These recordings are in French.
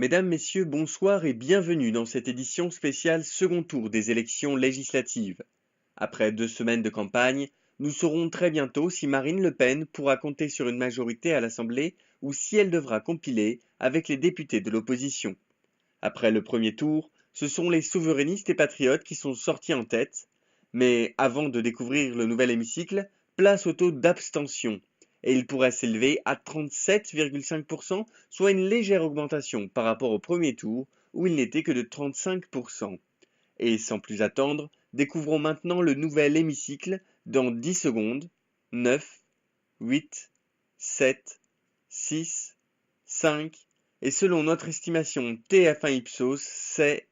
Mesdames, Messieurs, bonsoir et bienvenue dans cette édition spéciale second tour des élections législatives. Après 2 semaines de campagne, nous saurons très bientôt si Marine Le Pen pourra compter sur une majorité à l'Assemblée ou si elle devra compiler avec les députés de l'opposition. Après le premier tour, ce sont les souverainistes et patriotes qui sont sortis en tête. Mais avant de découvrir le nouvel hémicycle, place au taux d'abstention. Et il pourrait s'élever à 37,5%, soit une légère augmentation par rapport au premier tour, où il n'était que de 35%. Et sans plus attendre, découvrons maintenant le nouvel hémicycle dans 10 secondes. 9, 8, 7, 6, 5, et selon notre estimation TF1 Ipsos, c'est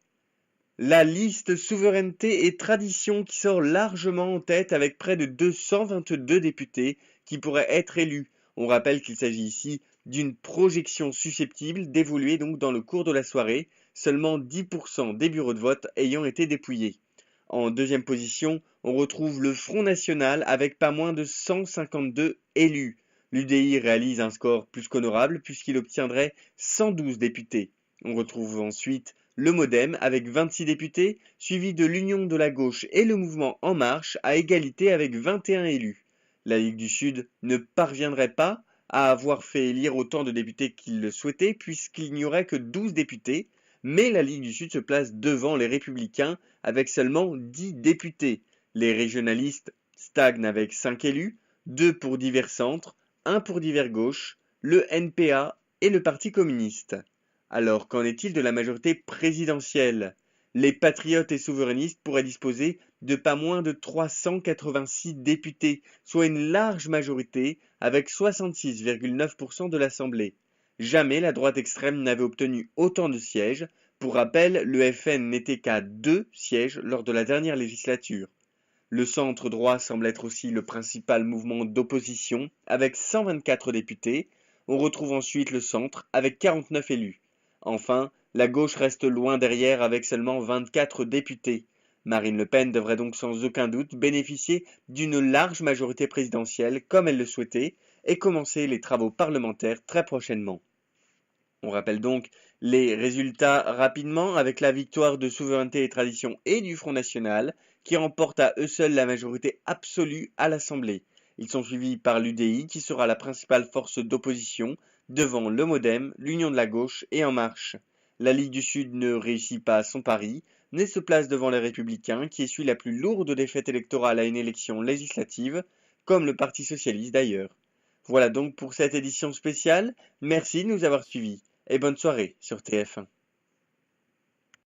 la liste Souveraineté et Tradition qui sort largement en tête avec près de 222 députés qui pourraient être élus. On rappelle qu'il s'agit ici d'une projection susceptible d'évoluer donc dans le cours de la soirée, seulement 10% des bureaux de vote ayant été dépouillés. En deuxième position, on retrouve le Front National avec pas moins de 152 élus. L'UDI réalise un score plus qu'honorable puisqu'il obtiendrait 112 députés. On retrouve ensuite le MoDem avec 26 députés, suivi de l'Union de la gauche et le mouvement En Marche à égalité avec 21 élus. La Ligue du Sud ne parviendrait pas à avoir fait élire autant de députés qu'il le souhaitait puisqu'il n'y aurait que 12 députés, mais la Ligue du Sud se place devant les Républicains avec seulement 10 députés. Les régionalistes stagnent avec 5 élus, 2 pour divers centres, 1 pour divers gauche, le NPA et le Parti communiste. Alors, qu'en est-il de la majorité présidentielle? Les patriotes et souverainistes pourraient disposer de pas moins de 386 députés, soit une large majorité avec 66,9% de l'Assemblée. Jamais la droite extrême n'avait obtenu autant de sièges. Pour rappel, le FN n'était qu'à 2 sièges lors de la dernière législature. Le centre droit semble être aussi le principal mouvement d'opposition, avec 124 députés. On retrouve ensuite le centre, avec 49 élus. Enfin, la gauche reste loin derrière avec seulement 24 députés. Marine Le Pen devrait donc sans aucun doute bénéficier d'une large majorité présidentielle comme elle le souhaitait et commencer les travaux parlementaires très prochainement. On rappelle donc les résultats rapidement avec la victoire de Souveraineté et Tradition et du Front National qui remportent à eux seuls la majorité absolue à l'Assemblée. Ils sont suivis par l'UDI qui sera la principale force d'opposition devant le MoDem, l'Union de la gauche et En Marche. La Ligue du Sud ne réussit pas son pari, mais se place devant les Républicains qui essuient la plus lourde défaite électorale à une élection législative, comme le Parti socialiste d'ailleurs. Voilà donc pour cette édition spéciale, merci de nous avoir suivis et bonne soirée sur TF1.